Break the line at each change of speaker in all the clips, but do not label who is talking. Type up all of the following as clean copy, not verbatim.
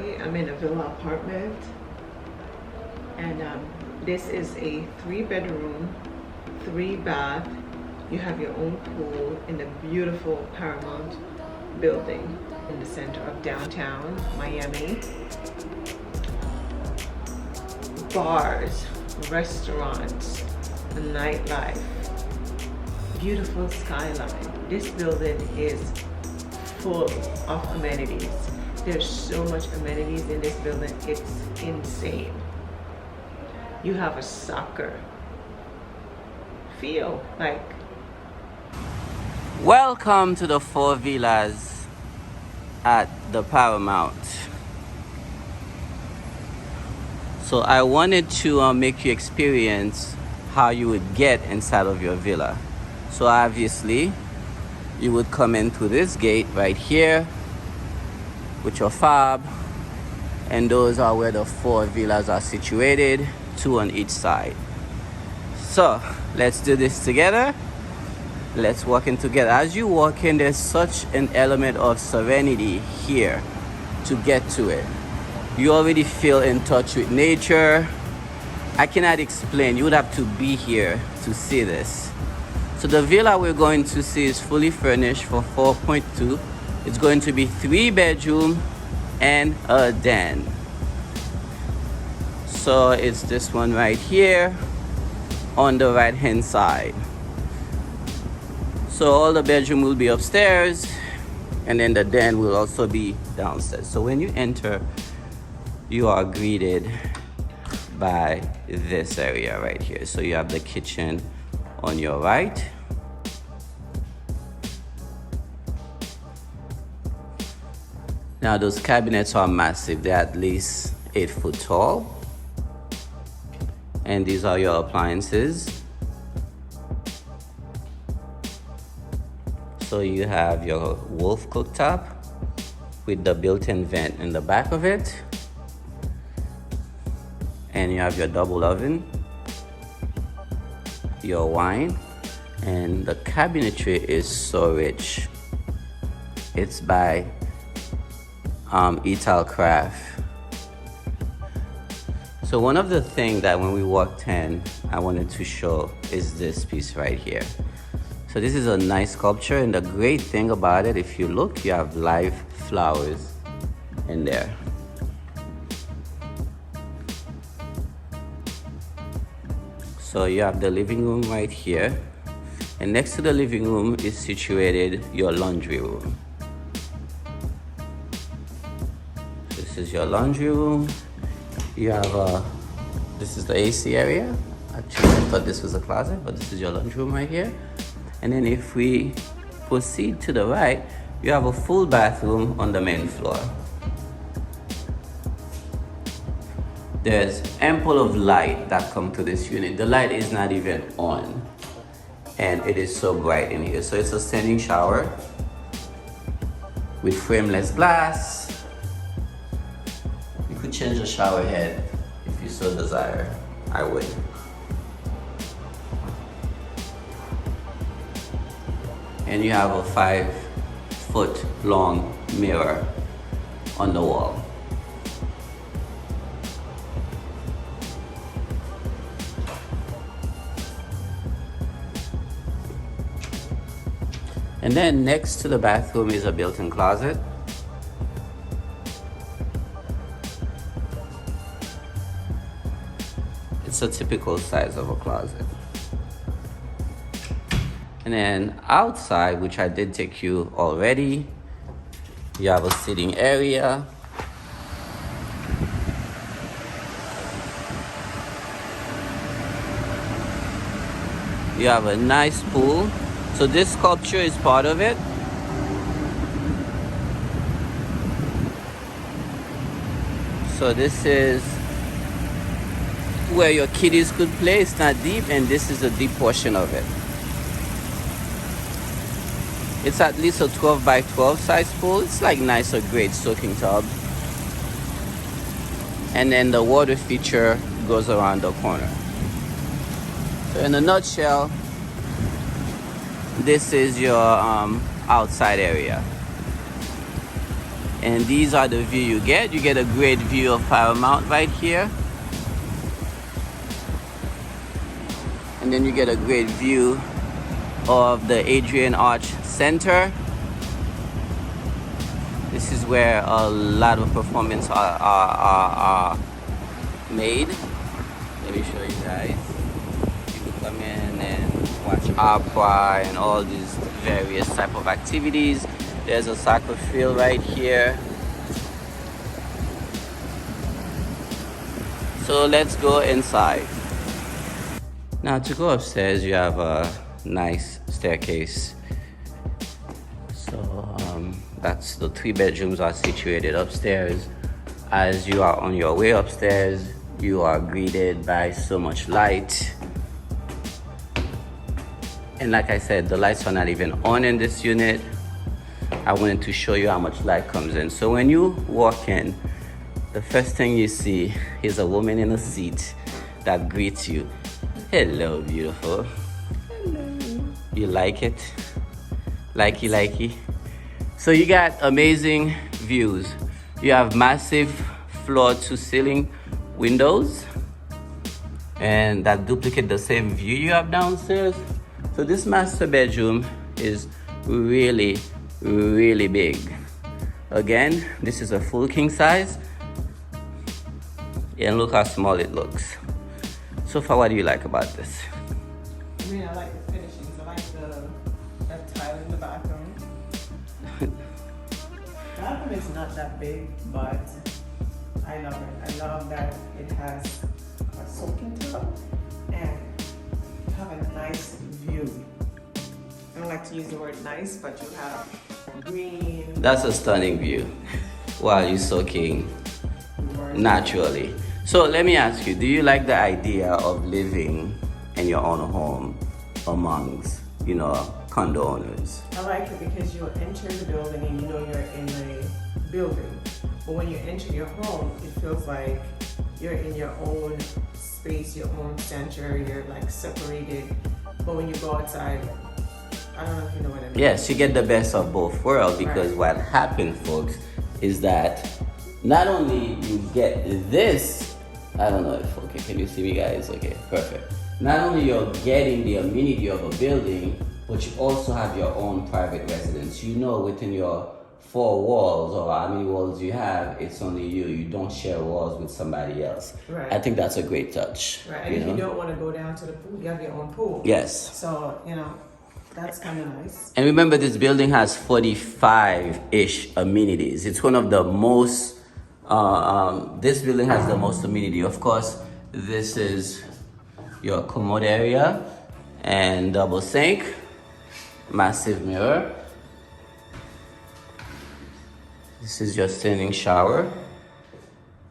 Miami. I'm in a villa apartment, and this is a 3-bedroom, 3-bath. You have your own pool in the beautiful Paramount building in the center of downtown Miami. Bars, restaurants, nightlife, beautiful skyline. This building is full of amenities. There's so much amenities in this building, it's insane. You have a soccer field, like.
Welcome to the 4 villas at the Paramount. So I wanted to make you experience how you would get inside of your villa. So obviously you would come in through this gate right here with your fob, and those are where the 4 villas are situated, 2 on each side. So let's do this together. Let's walk in together. As you walk in, there's such an element of serenity here to get to it. You already feel in touch with nature. I cannot explain. You would have to be here to see this. So the villa we're going to see is fully furnished for 4.2. It's going to be 3-bedroom and a den. So it's this one right here on the right hand side. So all the bedroom will be upstairs, and then the den will also be downstairs. So when you enter, you are greeted by this area right here. So you have the kitchen on your right. Now those cabinets are massive. They're at least 8 foot tall. And these are your appliances. So you have your Wolf cooktop with the built-in vent in the back of it. And you have your double oven, your wine, and the cabinetry is so rich. It's by Craft. So one of the things that when we walked in, I wanted to show is this piece right here. So this is a nice sculpture, and the great thing about it, if you look, you have live flowers in there. So you have the living room right here, and next to the living room is situated your laundry room. This is your laundry room. You have this is the AC area. Actually, I thought this was a closet, but this is your laundry room right here. And then if we proceed to the right, you have a full bathroom on the main floor. There's ample of light that comes to this unit. The light is not even on, and it is so bright in here. So it's a standing shower with frameless glass. You could change the shower head if you so desire. I would. And you have a 5 foot long mirror on the wall. And then next to the bathroom is a built-in closet. It's a typical size of a closet. And then outside, which I did take you already, you have a sitting area. You have a nice pool. So this sculpture is part of it. So this is where your kiddies could play. It's not deep, and this is a deep portion of it. It's at least a 12 by 12 size pool. It's like nice or great soaking tub. And then the water feature goes around the corner. So in a nutshell, this is your outside area. And these are the view you get. You get a great view of Paramount right here. And then you get a great view of the Adrian Arch Center. This is where a lot of performances are made. Let me show you guys. You can come in and watch opera and all these various type of activities. There's a soccer field right here. So let's go inside. Now to go upstairs, you have a nice staircase. So that's the 3 bedrooms are situated upstairs. As you are on your way upstairs, you are greeted by so much light. And like I said, the lights are not even on in this unit. I wanted to show you how much light comes in. So when you walk in, the first thing you see is a woman in a seat that greets you. Hello, beautiful.
Hello.
You like it? Likey, likey. So you got amazing views. You have massive floor to ceiling windows, and that duplicate the same view you have downstairs. So this master bedroom is really big. Again, this is a full king size, and look how small it looks. So far, what do you like about this?
I mean, I like the finishings. I like that tile in the bathroom. The bathroom is not that big, but I love it. I love that it has a soaking tub and you have a nice view. I don't like to use the word nice, but you have green.
That's a stunning view while you're soaking naturally. So let me ask you, do you like the idea of living in your own home amongst, condo owners?
I like it because you enter the building and you know you're in a building. But when you enter your home, it feels like you're in your own space, your own center, you're like separated. But when you go outside, I don't know if you know what I mean.
Yes, you get the best of both worlds, because what happened, folks, is that not only you get this, I don't know if, okay, can you see me guys? Okay, perfect. Not only you're getting the amenity of a building, but you also have your own private residence. Within your 4 walls, or how many walls you have, it's only you. You don't share walls with somebody else.
Right.
I think that's a great touch.
Right, and if you don't want to go down to the pool, you have your own pool.
Yes.
So, that's kind of nice.
And remember, this building has 45-ish amenities. It's one of the most, this building has the most amenity. Of course, this is your commode area and double sink, massive mirror. This is your standing shower.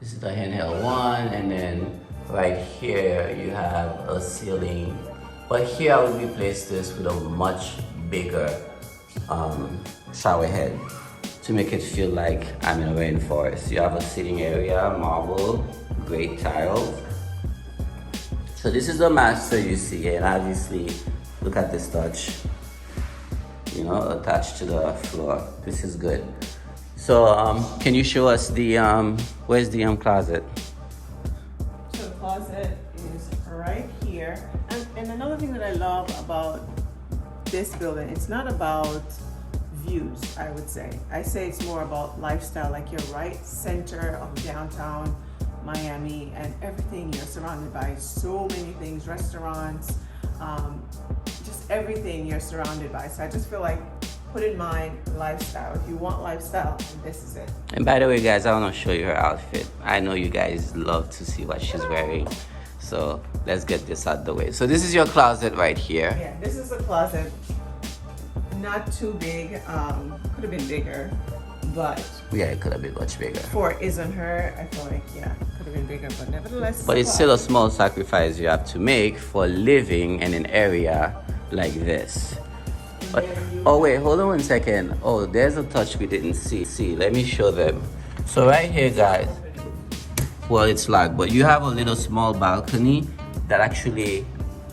This is the handheld one, and then right here you have a ceiling. But here I would replace this with a much bigger shower head to make it feel like I'm in a rainforest. You have a sitting area, marble, great tiles. So this is the master you see, and obviously look at this touch, attached to the floor. This is good. So can you show us the where's the closet?
So the closet is right here. And another thing that I love about this building, it's not about views, I would say. I say it's more about lifestyle, like you're right center of downtown Miami, and everything, you're surrounded by so many things, restaurants, just everything you're surrounded by. So I just feel like, put in mind lifestyle. If you want lifestyle, this is it.
And by the way, guys, I want to show you her outfit. I know you guys love to see what she's wearing. So let's get this out the way. So this is your closet right here.
Yeah, this is a closet. Not too big. Could have been bigger, but
yeah, it could have been much bigger.
For isn't her, I feel like could have been bigger, but nevertheless.
But it's still a small sacrifice you have to make for living in an area like this. But, oh wait, hold on 1 second. Oh, there's a touch we didn't see. Let me show them. So right here, guys. Well, it's locked, but you have a little small balcony that actually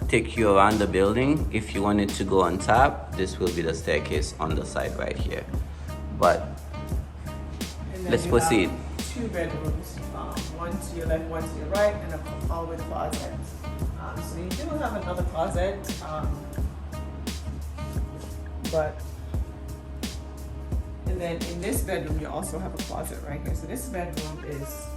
take you around the building. If you wanted to go on top, this will be the staircase on the side right here. But
And then
let's
you
proceed.
have 2 bedrooms, one to your left, one to your right, and a hallway closet. So you do have another closet, and then in this bedroom you also have a closet right here. So this bedroom is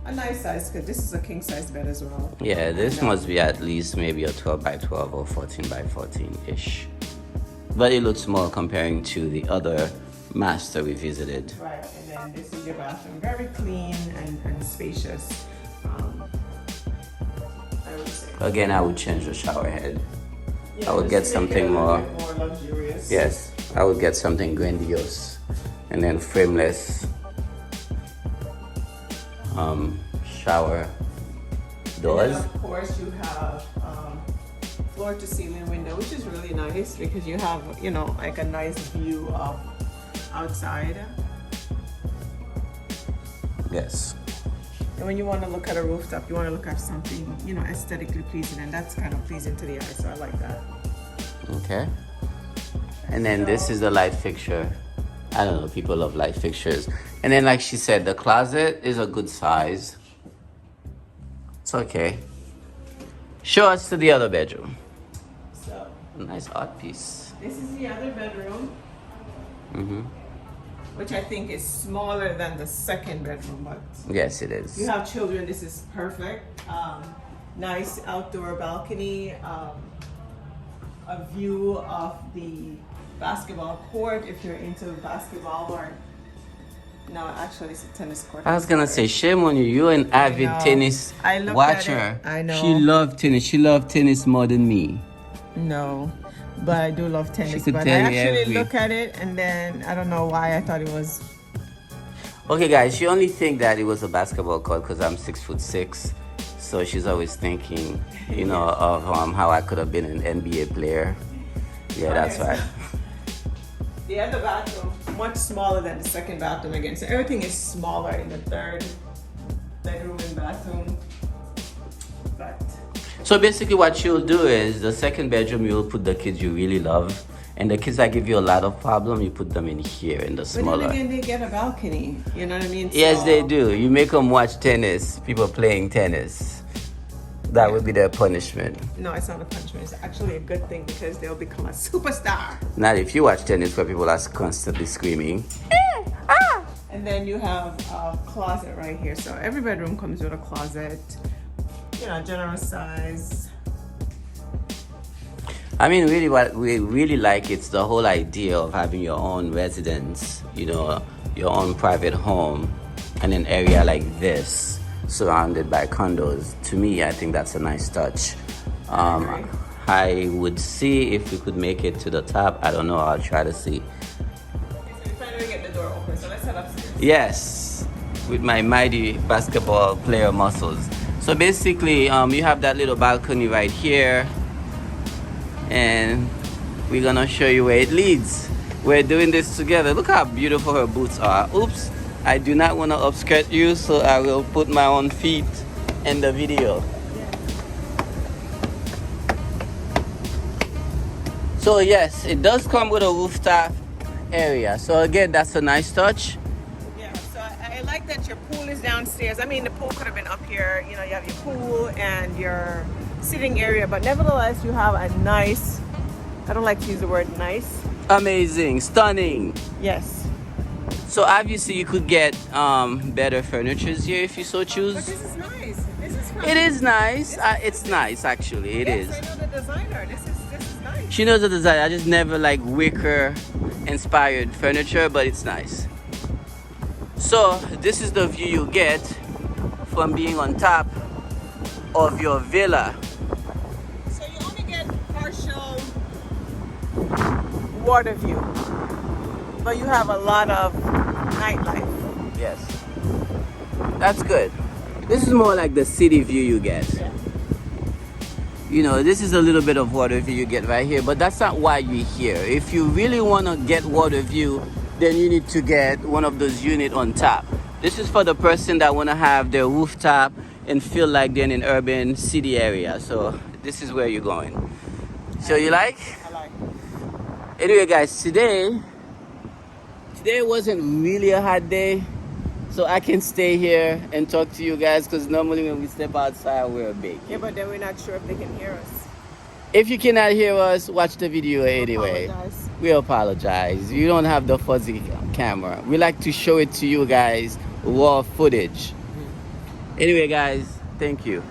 a nice size because this is a king size bed as well.
Yeah, this must be at least maybe a 12 by 12 or 14 by 14 ish. But it looks small comparing to the other master we visited.
Right, and then this is your bathroom. Very clean and spacious. I would say.
Again, I would change the shower head.
Yeah,
I would get something more
luxurious.
Yes, I would get something grandiose. And then frameless shower doors.
And then of course you have floor to ceiling window, which is really nice because you have, you know, like a nice view of outside.
Yes.
And when you want to look at a rooftop, you want to look at something, you know, aesthetically pleasing, and that's kind of pleasing to the eye, so I like that.
Okay. And then this is the light fixture. I don't know, people love light fixtures. And then like she said, the closet is a good size. It's okay. Show us to the other bedroom.
So
Nice art piece.
this is the other bedroom,
Mm-hmm.
which I think is smaller than the second bedroom, but
Yes, it
if
is.
you have children, this is perfect. Nice outdoor balcony, a view of the basketball court if you're into basketball, or no, actually it's a tennis court.
I was gonna say, shame on you. You're an avid
know.
tennis
I looked
watcher.
at it. I know.
She loved tennis. She loved tennis more than me.
No, but I do love tennis.
could
But I
tell you
actually
every-
look at it and then I don't know why I thought it was.
Okay, guys, you only think that it was a basketball court because I'm 6'6", so she's always thinking, you know, of how I could have been an NBA player. Yeah, that's right.
The other bathroom, much smaller than the second bathroom again. So everything is smaller in the third bedroom and bathroom. But
So basically, what you'll do is the second bedroom, you'll put the kids you really love, and the kids that give you a lot of problem, you put them in here in the
then
smaller.
again, they get a balcony. You know what I mean?
Yes,
So-
they do. You make them watch tennis, people playing tennis. That would be their punishment.
No, it's not a punishment. It's actually a good thing because they'll become a superstar.
Not if you watch tennis where people are constantly screaming.
And then you have a closet right here. So every bedroom comes with a closet. You know, generous size.
I mean, really, what we really like, it's the whole idea of having your own residence, you know, your own private home in an area like this, surrounded by condos. To me, I think that's a nice touch. I would see if we could make it to the top. I don't know. I'll try to see.
Okay, so we finally get the door open. So let's head upstairs.
Yes, with my mighty basketball player muscles. So basically, you have that little balcony right here, and we're gonna show you where it leads. We're doing this together. Look how beautiful her boots are. Oops, I do not want to upskirt you, so I will put my own feet in the video. So yes, it does come with a rooftop area. So again, that's a nice touch.
Yeah, so I like that your pool is downstairs. I mean, the pool could have been up here. You know, you have your pool and your sitting area, but nevertheless, you have a nice, I don't like to use the word nice.
Amazing, stunning.
Yes.
So obviously you could get better furniture here if you so
But
choose.
this is nice. This is fun.
It is nice. It's nice actually. It is.
Yes, I know the designer. This is nice.
She knows the design. I just never like wicker inspired furniture, but it's nice. So this is the view you get from being on top of your villa.
So you only get partial water view, but you have a lot of nightlife.
Yes. That's good. This is more like the city view you get.
Yeah.
You know, this is a little bit of water view you get right here, but that's not why you're here. If you really want to get water view, then you need to get one of those units on top. This is for the person that want to have their rooftop and feel like they're in an urban city area. So this is where you're going. So you like?
I like.
Anyway, guys, today wasn't really a hot day. So I can stay here and talk to you guys, because normally when we step outside, we're big.
Yeah, but then we're not sure if they can hear us.
If you cannot hear us, watch the video anyway.
Apologize.
We apologize. You don't have the fuzzy camera. We like to show it to you guys, raw footage. Anyway, guys, thank you.